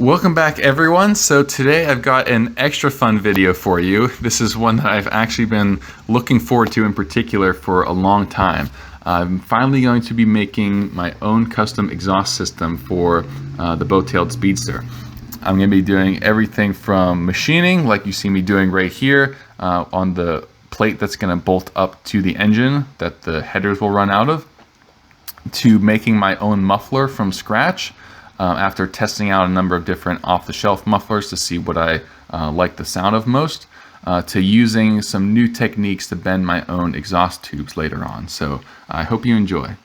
Welcome back, everyone. So today I've got an extra fun video for you. This is one that I've actually been looking forward to in particular for a long time. I'm finally going to be making my own custom exhaust system for the bow-tailed Speedster. I'm going to be doing everything from machining, like you see me doing right here, on the plate that's going to bolt up to the engine that the headers will run out of, to making my own muffler from scratch. After testing out a number of different off-the-shelf mufflers to see what I like the sound of most, to using some new techniques to bend my own exhaust tubes later on. So I hope you enjoy.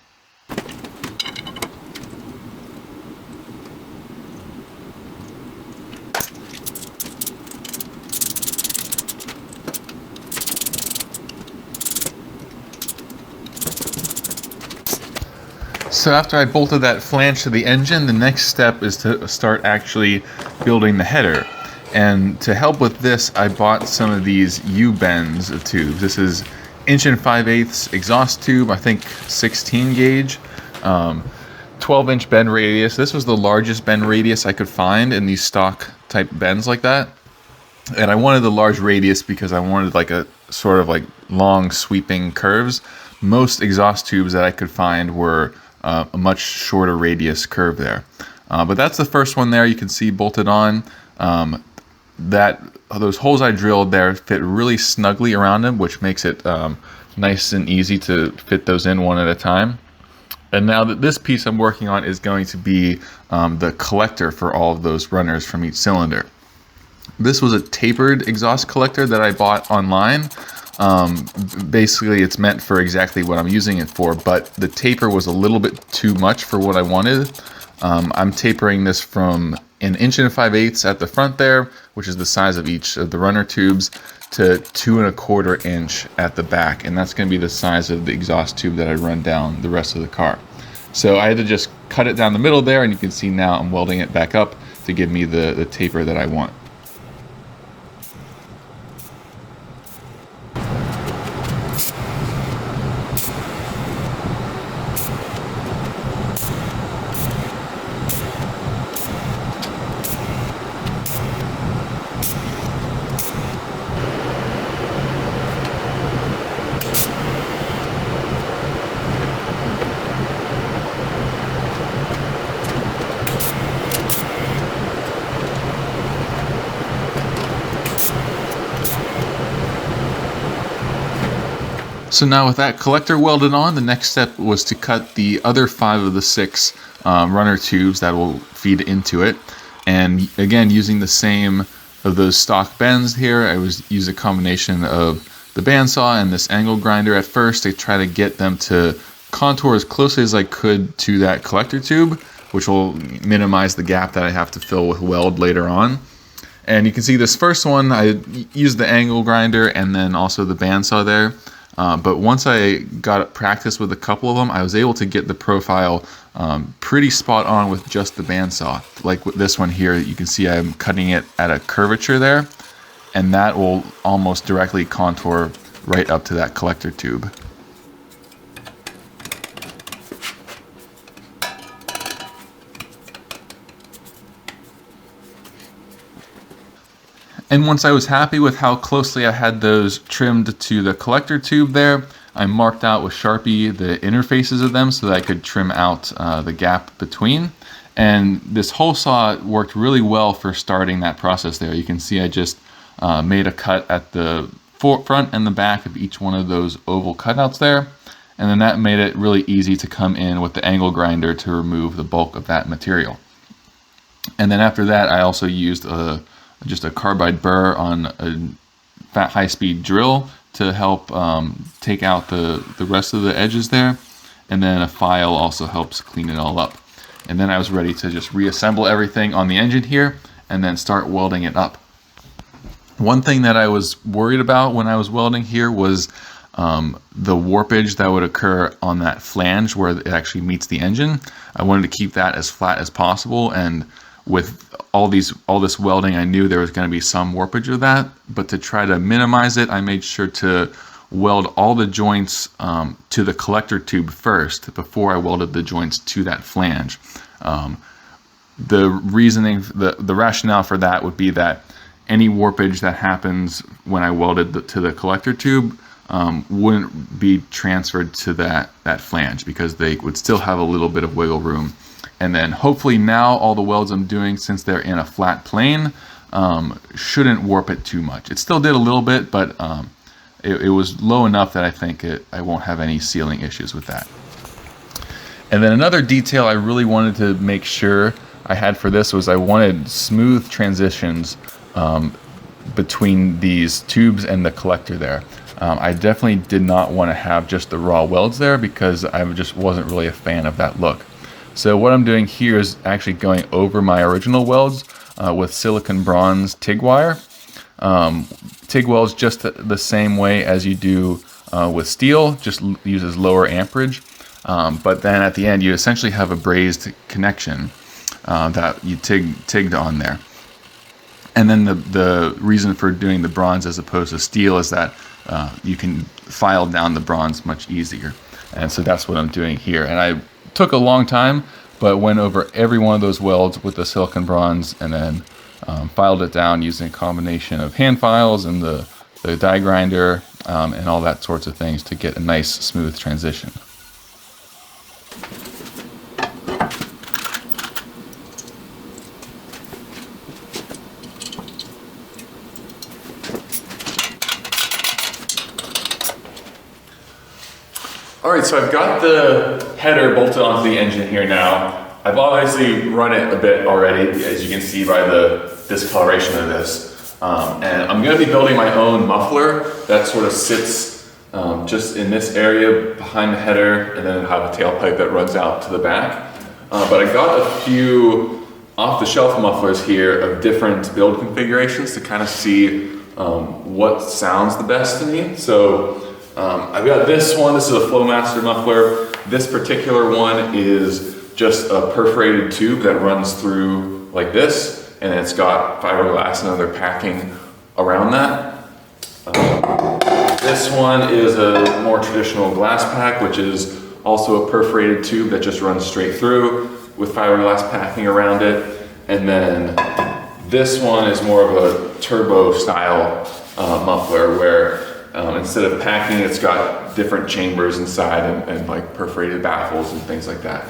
So after I bolted that flange to the engine, the next step is to start actually building the header. And to help with this, I bought some of these U-bends tubes. This is 1 5/8" exhaust tube, I think 16 gauge, 12-inch bend radius. This was the largest bend radius I could find in these stock type bends like that. And I wanted the large radius because I wanted like a sort of like long sweeping curves. Most exhaust tubes that I could find were a much shorter radius curve there. But that's the first one there. You can see bolted on. Those holes I drilled there fit really snugly around them, which makes it nice and easy to fit those in one at a time. And now that this piece I'm working on is going to be the collector for all of those runners from each cylinder. This was a tapered exhaust collector that I bought online. Basically it's meant for exactly what I'm using it for, but the taper was a little bit too much for what I wanted. I'm tapering this from 1 5/8" at the front there, which is the size of each of the runner tubes, to 2 1/4 inch at the back, and that's going to be the size of the exhaust tube that I run down the rest of the car. So I had to just cut it down the middle there, and you can see now I'm welding it back up to give me the taper that I want. So now with that collector welded on, the next step was to cut the other 5 of the 6 runner tubes that will feed into it. And again, using the same of those stock bends here, I used a combination of the bandsaw and this angle grinder at first to try to get them to contour as closely as I could to that collector tube, which will minimize the gap that I have to fill with weld later on. And you can see this first one, I used the angle grinder and then also the bandsaw there. But once I got practice with a couple of them, I was able to get the profile pretty spot on with just the bandsaw. Like with this one here, you can see I'm cutting it at a curvature there, and that will almost directly contour right up to that collector tube. And once I was happy with how closely I had those trimmed to the collector tube there, I marked out with Sharpie the interfaces of them so that I could trim out the gap between. And this hole saw worked really well for starting that process there. You can see I just made a cut at the front and the back of each one of those oval cutouts there. And then that made it really easy to come in with the angle grinder to remove the bulk of that material. And then after that, I also used just a carbide burr on a fat high-speed drill to help take out the rest of the edges there, and then a file also helps clean it all up. And then I was ready to just reassemble everything on the engine here and then start welding it up. One thing that I was worried about when I was welding here was the warpage that would occur on that flange where it actually meets the engine. I wanted to keep that as flat as possible, and with all this welding, I knew there was going to be some warpage of that, but to try to minimize it, I made sure to weld all the joints to the collector tube first before I welded the joints to that flange. the reasoning, the rationale for that would be that any warpage that happens when I welded to the collector tube wouldn't be transferred to that flange, because they would still have a little bit of wiggle room. And then hopefully now all the welds I'm doing, since they're in a flat plane, shouldn't warp it too much. It still did a little bit, but it was low enough that I think I won't have any sealing issues with that. And then another detail I really wanted to make sure I had for this was I wanted smooth transitions between these tubes and the collector there. I definitely did not want to have just the raw welds there, because I just wasn't really a fan of that look. So what I'm doing here is actually going over my original welds with silicon bronze TIG wire. TIG welds just the same way as you do with steel, just uses lower amperage. But then at the end you essentially have a brazed connection that you TIGged on there. And then the reason for doing the bronze as opposed to steel is that you can file down the bronze much easier. And so that's what I'm doing here. And I took a long time, but went over every one of those welds with the silicon bronze, and then filed it down using a combination of hand files and the die grinder and all that sorts of things to get a nice smooth transition. All right, so I've got the header bolted onto the engine here now. I've obviously run it a bit already, as you can see by the discoloration of this. And I'm gonna be building my own muffler that sort of sits just in this area behind the header, and then have a tailpipe that runs out to the back. But I got a few off-the-shelf mufflers here of different build configurations to kind of see what sounds the best to me. So I've got this one. This is a Flowmaster muffler. This particular one is just a perforated tube that runs through like this, and it's got fiberglass and other packing around that. This one is a more traditional glass pack, which is also a perforated tube that just runs straight through with fiberglass packing around it. And then this one is more of a turbo style muffler, where instead of packing, it's got different chambers inside and like perforated baffles and things like that.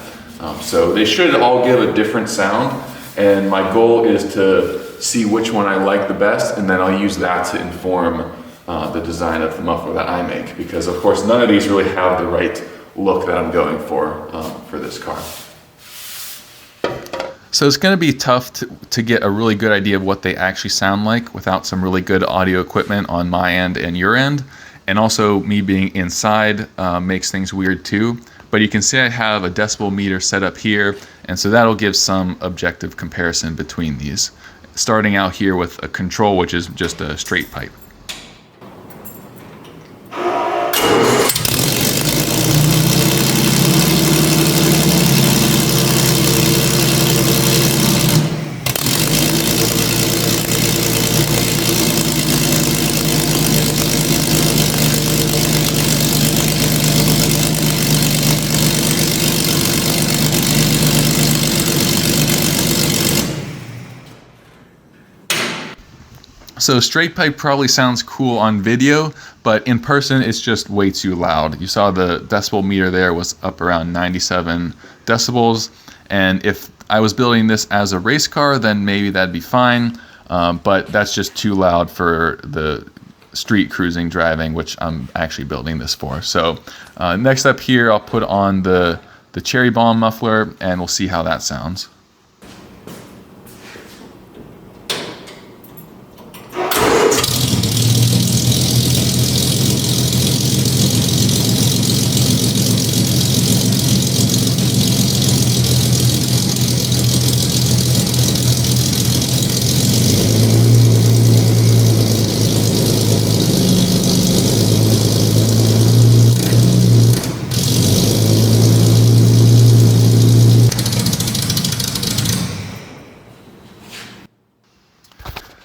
So they should all give a different sound, and my goal is to see which one I like the best, and then I'll use that to inform the design of the muffler that I make, because of course none of these really have the right look that I'm going for this car. So it's going to be tough to get a really good idea of what they actually sound like without some really good audio equipment on my end and your end. And also me being inside makes things weird too. But you can see I have a decibel meter set up here, and so that'll give some objective comparison between these. Starting out here with a control, which is just a straight pipe. So straight pipe probably sounds cool on video, but in person it's just way too loud. You saw the decibel meter there was up around 97 decibels, and if I was building this as a race car, then maybe that'd be fine, but that's just too loud for the street cruising driving, which I'm actually building this for. So next up here, I'll put on the Cherry Bomb muffler, and we'll see how that sounds.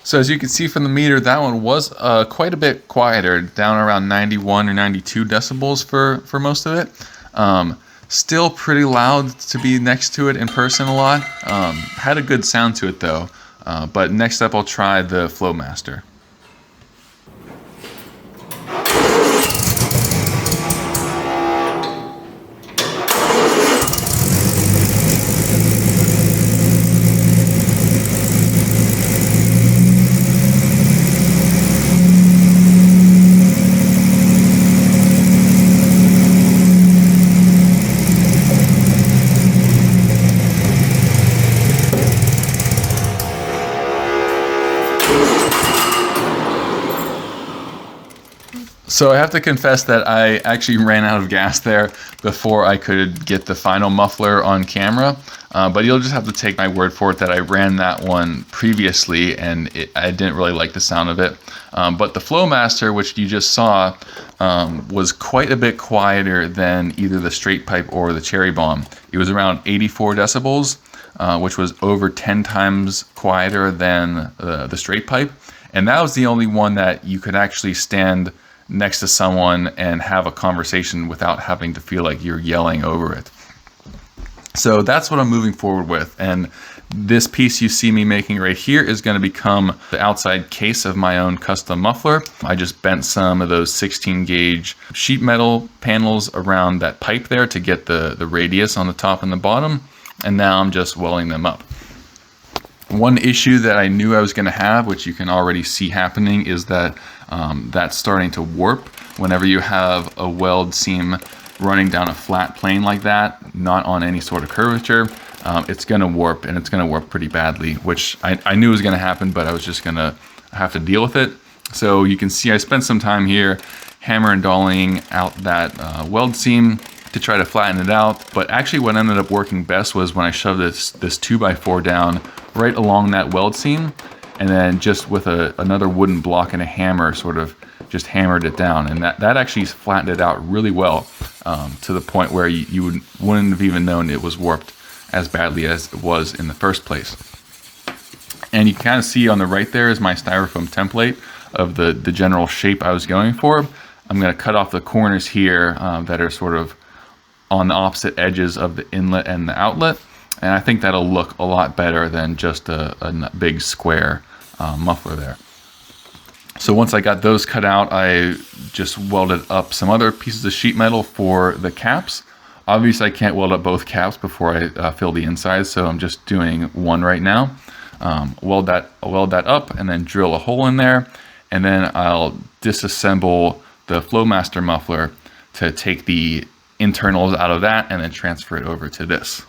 So as you can see from the meter, that one was quite a bit quieter, down around 91 or 92 decibels for most of it. Still pretty loud to be next to it in person a lot. Had a good sound to it though. But next up I'll try the Flowmaster. So I have to confess that I actually ran out of gas there before I could get the final muffler on camera. But you'll just have to take my word for it that I ran that one previously and I didn't really like the sound of it. But the Flowmaster, which you just saw, was quite a bit quieter than either the straight pipe or the Cherry Bomb. It was around 84 decibels, which was over 10 times quieter than the straight pipe. And that was the only one that you could actually stand next to someone and have a conversation without having to feel like you're yelling over it. So that's what I'm moving forward with. And this piece you see me making right here is going to become the outside case of my own custom muffler. I just bent some of those 16 gauge sheet metal panels around that pipe there to get the radius on the top and the bottom. And now I'm just welding them up. One issue that I knew I was going to have, which you can already see happening, is that that's starting to warp. Whenever you have a weld seam running down a flat plane like that, not on any sort of curvature, it's going to warp, and it's going to warp pretty badly, which I knew was going to happen, but I was just going to have to deal with it. So you can see I spent some time here hammer and dolling out that weld seam to try to flatten it out. But actually what ended up working best was when I shoved this 2x4 down right along that weld seam, and then just with another wooden block and a hammer sort of just hammered it down, and that actually flattened it out really well, to the point where you wouldn't have even known it was warped as badly as it was in the first place. And you can kind of see on the right there is my styrofoam template of the general shape I was going for. I'm going to cut off the corners here that are sort of on the opposite edges of the inlet and the outlet, and I think that'll look a lot better than just a big square muffler there. So once I got those cut out, I just welded up some other pieces of sheet metal for the caps. Obviously I can't weld up both caps before I fill the inside, so I'm just doing one right now. Weld that up and then drill a hole in there, and then I'll disassemble the Flowmaster muffler to take the internals out of that and then transfer it over to this.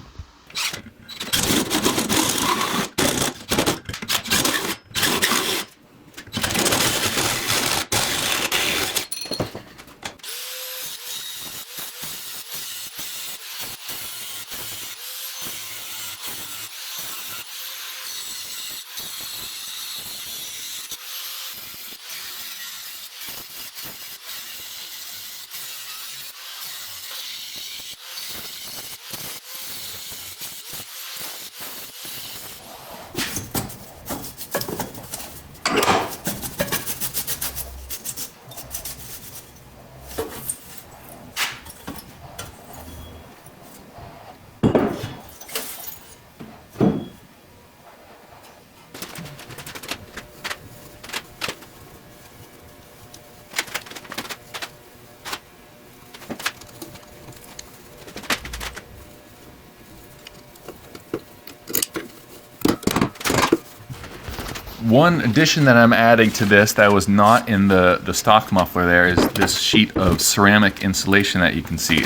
One addition that I'm adding to this that was not in the stock muffler there is this sheet of ceramic insulation that you can see.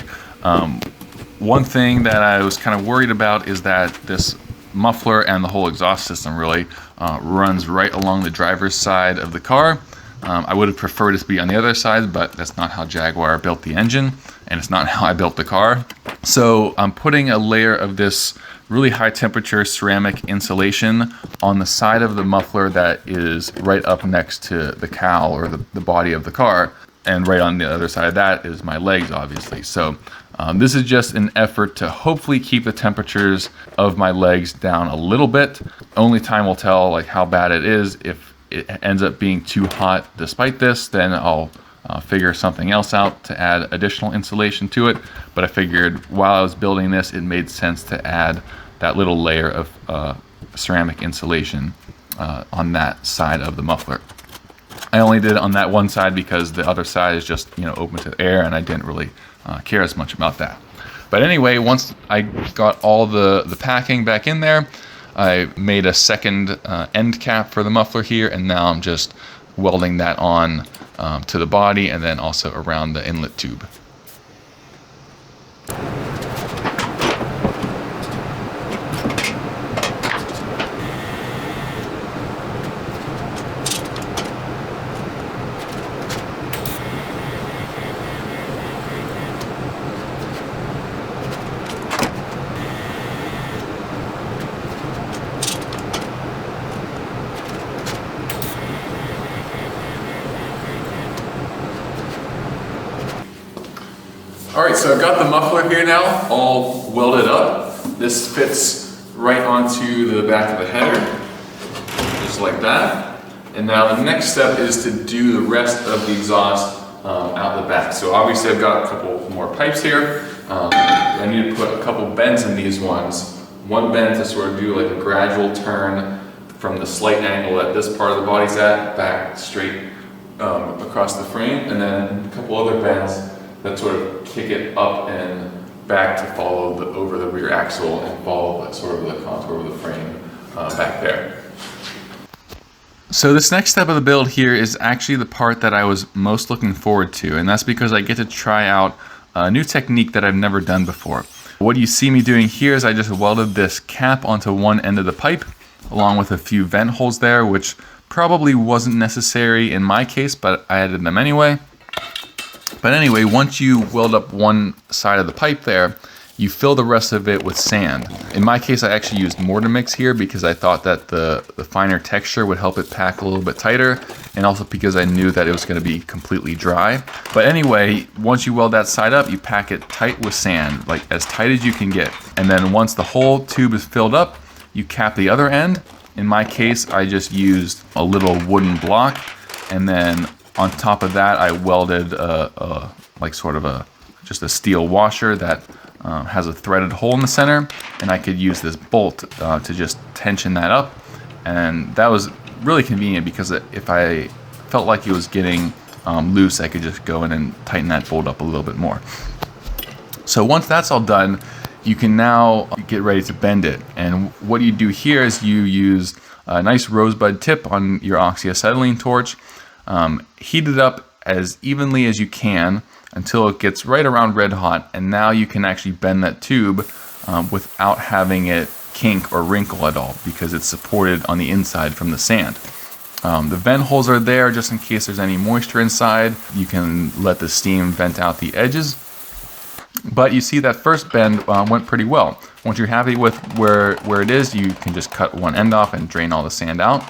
One thing that I was kind of worried about is that this muffler and the whole exhaust system really runs right along the driver's side of the car. I would have preferred it to be on the other side, but that's not how Jaguar built the engine, and it's not how I built the car. So I'm putting a layer of this really high temperature ceramic insulation on the side of the muffler that is right up next to the cowl or the body of the car, and right on the other side of that is my legs, obviously. So this is just an effort to hopefully keep the temperatures of my legs down a little bit. Only time will tell like how bad it is. If it ends up being too hot despite this, then I'll figure something else out to add additional insulation to it, but I figured while I was building this, it made sense to add that little layer of ceramic insulation on that side of the muffler. I only did it on that one side because the other side is just, you know, open to the air, and I didn't really care as much about that. But anyway, once I got all the packing back in there, I made a second end cap for the muffler here, and now I'm just welding that on to the body and then also around the inlet tube. Alright, so I've got the muffler here now, all welded up. This fits right onto the back of the header, just like that. And now the next step is to do the rest of the exhaust out the back. So obviously I've got a couple more pipes here. I need to put a couple bends in these ones. One bend to sort of do like a gradual turn from the slight angle that this part of the body's at, back straight across the frame, and then a couple other bends that sort of kick it up and back to follow over the rear axle and follow sort of the contour of the frame back there. So this next step of the build here is actually the part that I was most looking forward to, and that's because I get to try out a new technique that I've never done before. What you see me doing here is I just welded this cap onto one end of the pipe, along with a few vent holes there, which probably wasn't necessary in my case, but I added them anyway. But anyway, once you weld up one side of the pipe there, you fill the rest of it with sand. In my case, I actually used mortar mix here because I thought that the finer texture would help it pack a little bit tighter, and also because I knew that it was going to be completely dry. But anyway, once you weld that side up, you pack it tight with sand, like as tight as you can get. And then once the whole tube is filled up, you cap the other end. In my case, I just used a little wooden block, and then on top of that, I welded like sort of just a steel washer that has a threaded hole in the center, and I could use this bolt to just tension that up. And that was really convenient because if I felt like it was getting loose, I could just go in and tighten that bolt up a little bit more. So once that's all done, you can now get ready to bend it. And what you do here is you use a nice rosebud tip on your oxyacetylene torch. Heat it up as evenly as you can until it gets right around red hot, and now you can actually bend that tube without having it kink or wrinkle at all because it's supported on the inside from the sand. The vent holes are there just in case there's any moisture inside. You can let the steam vent out the edges. But you see that first bend went pretty well. Once you're happy with where it is, you can just cut one end off and drain all the sand out.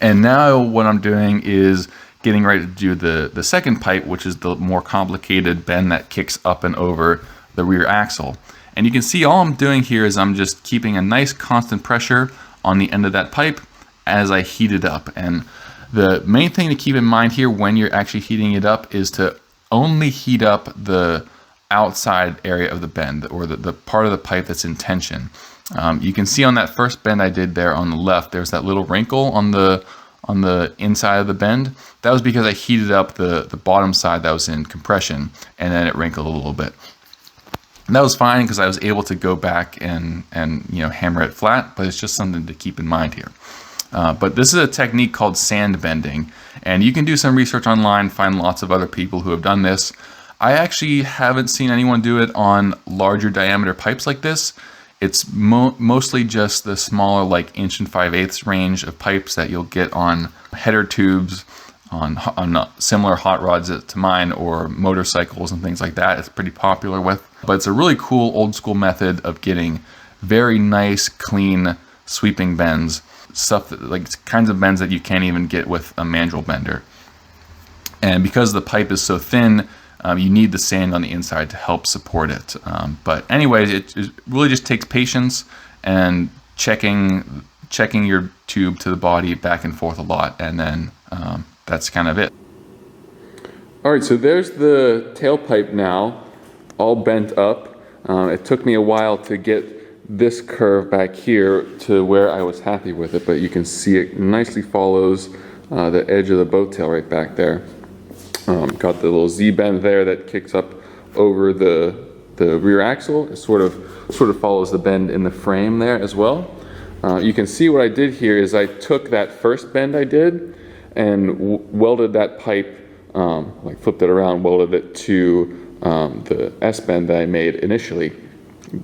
And now what I'm doing is getting ready to do the second pipe, which is the more complicated bend that kicks up and over the rear axle. And you can see all I'm doing here is I'm just keeping a nice constant pressure on the end of that pipe as I heat it up. And the main thing to keep in mind here when you're actually heating it up is to only heat up the outside area of the bend, or the part of the pipe that's in tension. You can see on that first bend I did there on the left, there's that little wrinkle on the inside of the bend. That was because I heated up the bottom side that was in compression, and then it wrinkled a little bit. And that was fine because I was able to go back and hammer it flat, but it's just something to keep in mind here. But this is a technique called sand bending, and you can do some research online, find lots of other people who have done this. I actually haven't seen anyone do it on larger diameter pipes like this. It's mostly just the smaller, like 1 5/8" range of pipes that you'll get on header tubes, on similar hot rods to mine, or motorcycles and things like that. It's pretty popular with. But it's a really cool old school method of getting very nice, clean, sweeping bends. Stuff that, like kinds of bends that you can't even get with a mandrel bender. And because the pipe is so thin, you need the sand on the inside to help support it. But anyways, it really just takes patience and checking your tube to the body back and forth a lot, and then that's kind of it. All right, so there's the tailpipe now, all bent up. It took me a while to get this curve back here to where I was happy with it, but you can see it nicely follows the edge of the boat tail right back there. Got the little Z-bend there that kicks up over the rear axle. It sort of follows the bend in the frame there as well. You can see what I did here is I took that first bend I did and welded that pipe, like flipped it around, welded it to the S-bend that I made initially.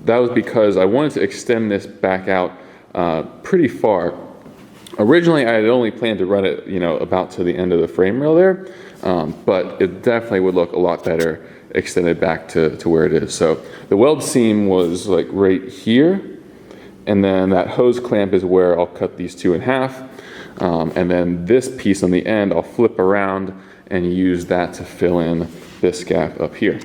That was because I wanted to extend this back out pretty far. Originally, I had only planned to run it, about to the end of the frame rail there, but it definitely would look a lot better extended back to where it is. So the weld seam was like right here, and then that hose clamp is where I'll cut these two in half, and then this piece on the end I'll flip around and use that to fill in this gap up here.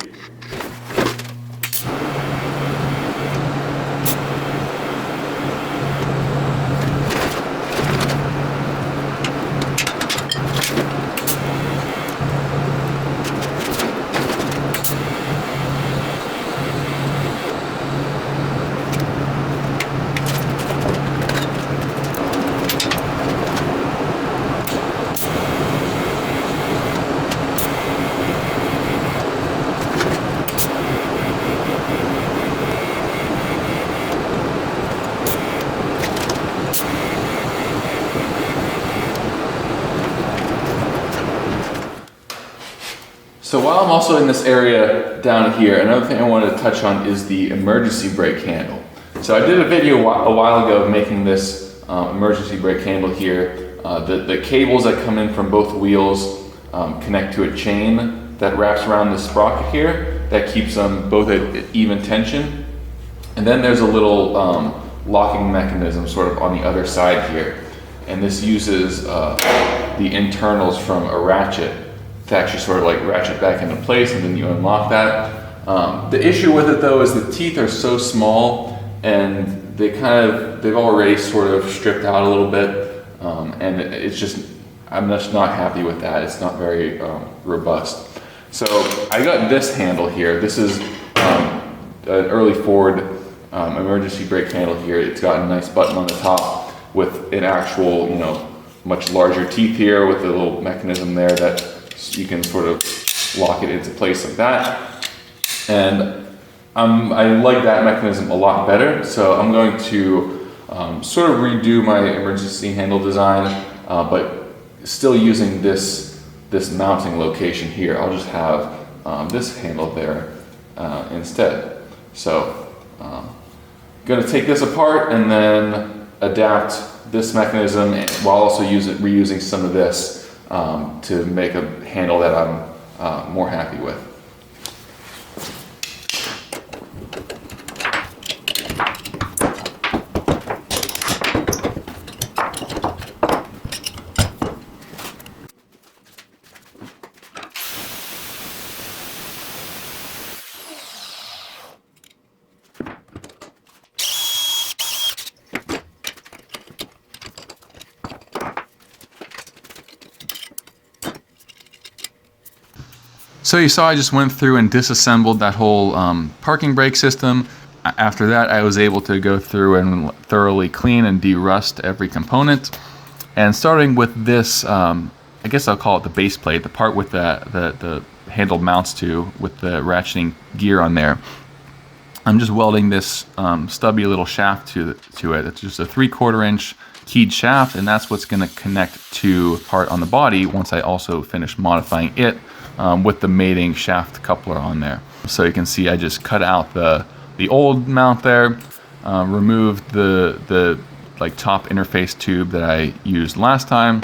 So while I'm also in this area down here, another thing I wanted to touch on is the emergency brake handle. So I did a video a while ago of making this emergency brake handle here. The cables that come in from both wheels connect to a chain that wraps around the sprocket here that keeps them both at even tension. And then there's a little locking mechanism sort of on the other side here. And this uses the internals from a ratchet to actually sort of like ratchet back into place, and then you unlock that. The issue with it though is the teeth are so small and they've already sort of stripped out a little bit, and I'm just not happy with that. It's not very robust. So I got this handle here. This is an early Ford emergency brake handle here. It's got a nice button on the top with an actual, much larger teeth here with a little mechanism there that you can sort of lock it into place like that. And I like that mechanism a lot better, so I'm going to sort of redo my emergency handle design, but still using this mounting location here. I'll just have this handle there instead. So going to take this apart and then adapt this mechanism while also reusing some of this to make a handle that I'm more happy with. So you saw I just went through and disassembled that whole parking brake system. After that, I was able to go through and thoroughly clean and de-rust every component. And starting with this, I guess I'll call it the base plate, the part with the handle mounts to with the ratcheting gear on there. I'm just welding this stubby little shaft to it. It's just a 3/4 inch keyed shaft, and that's what's going to connect to part on the body once I also finish modifying it with the mating shaft coupler on there. So you can see I just cut out the old mount there, removed the like top interface tube that I used last time,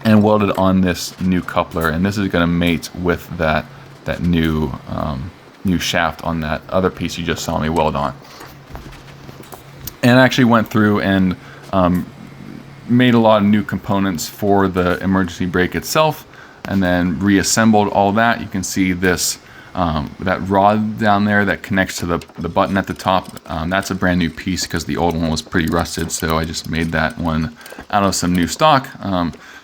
and welded on this new coupler. And this is going to mate with that new shaft on that other piece you just saw me weld on. And I actually went through and made a lot of new components for the emergency brake itself, and then reassembled all that. You can see this that rod down there that connects to the button at the top. That's a brand new piece because the old one was pretty rusted, so I just made that one out of some new stock.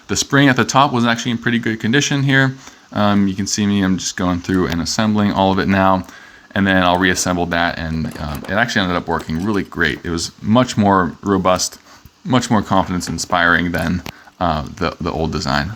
The spring at the top was actually in pretty good condition here. You can see me, I'm just going through and assembling all of it now, and then I'll reassemble that, and it actually ended up working really great. It was much more robust, much more confidence inspiring than the old design.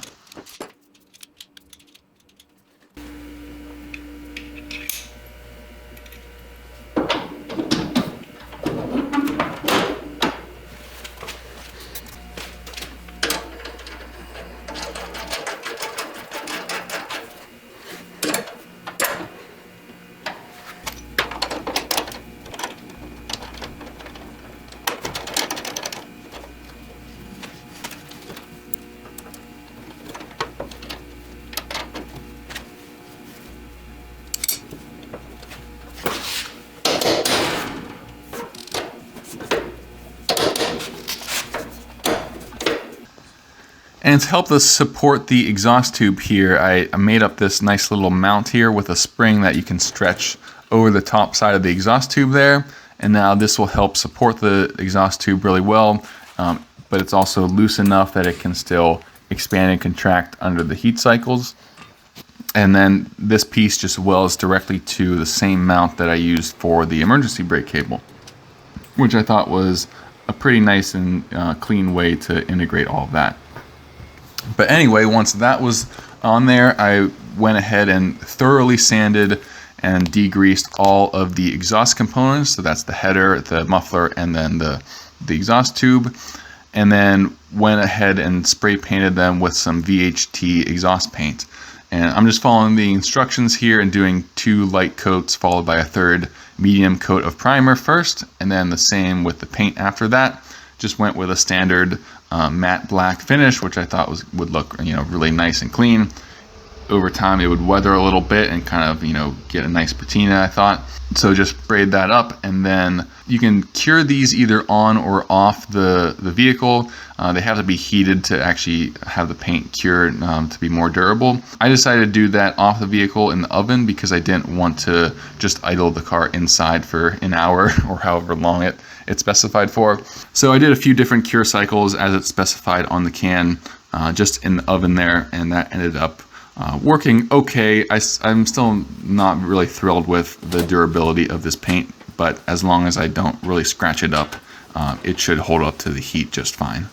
And to help us support the exhaust tube here, I made up this nice little mount here with a spring that you can stretch over the top side of the exhaust tube there. And now this will help support the exhaust tube really well, but it's also loose enough that it can still expand and contract under the heat cycles. And then this piece just welds directly to the same mount that I used for the emergency brake cable, which I thought was a pretty nice and clean way to integrate all of that. But anyway, once that was on there, I went ahead and thoroughly sanded and degreased all of the exhaust components. So that's the header, the muffler, and then the exhaust tube. And then went ahead and spray painted them with some VHT exhaust paint. And I'm just following the instructions here and doing 2 light coats followed by a 3rd medium coat of primer first, and then the same with the paint after that. Just went with a standard matte black finish, which I thought would look really nice and clean. Over time it would weather a little bit and kind of get a nice patina, I thought. So just sprayed that up, and then you can cure these either on or off the vehicle. They have to be heated to actually have the paint cured to be more durable. I decided to do that off the vehicle in the oven because I didn't want to just idle the car inside for an hour or however long it's specified for. So I did a few different cure cycles as it's specified on the can, just in the oven there, and that ended up working okay. I'm still not really thrilled with the durability of this paint, but as long as I don't really scratch it up, it should hold up to the heat just fine.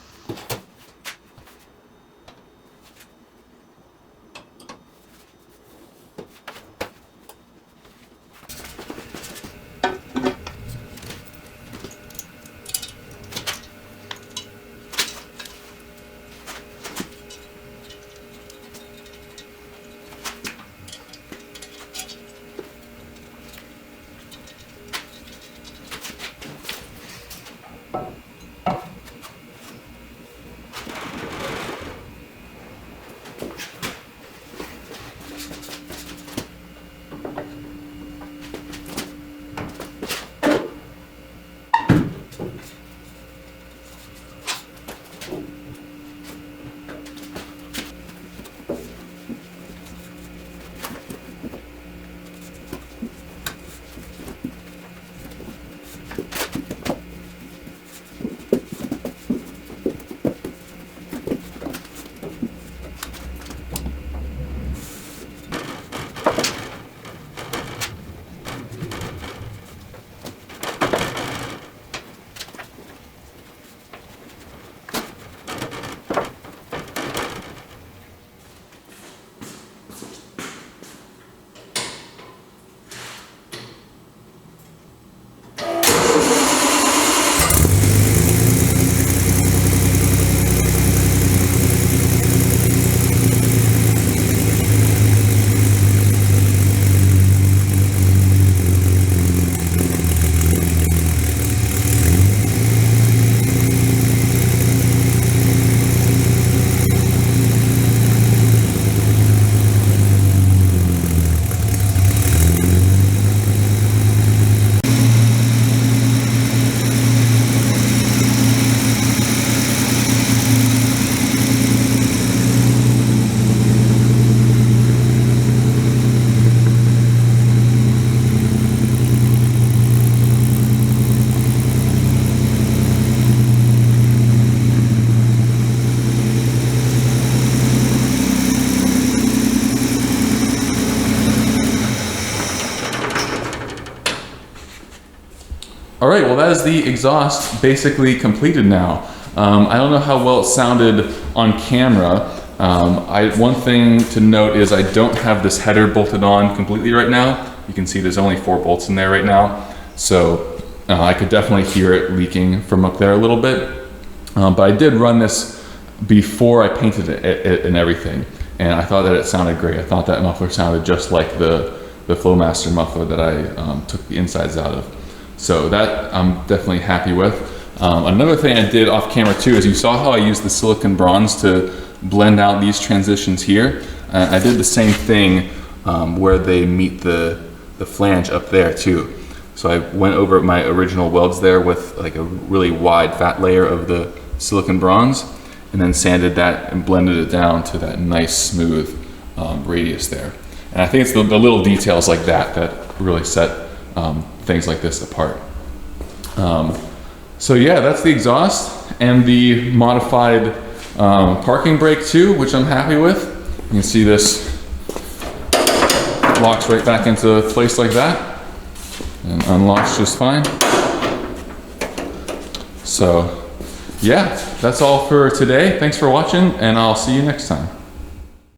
All right, well that is the exhaust basically completed now. I don't know how well it sounded on camera. One thing to note is I don't have this header bolted on completely right now. You can see there's only 4 bolts in there right now. So I could definitely hear it leaking from up there a little bit. But I did run this before I painted it and everything. And I thought that it sounded great. I thought that muffler sounded just like the Flowmaster muffler that I took the insides out of. So that I'm definitely happy with. Another thing I did off camera too is you saw how I used the silicon bronze to blend out these transitions here. I did the same thing where they meet the flange up there too. So I went over my original welds there with like a really wide fat layer of the silicon bronze and then sanded that and blended it down to that nice smooth radius there. And I think it's the little details like that that really set things like this apart. So yeah, that's the exhaust and the modified parking brake too, which I'm happy with. You can see this locks right back into place like that and unlocks just fine. So yeah, that's all for today. Thanks for watching and I'll see you next time.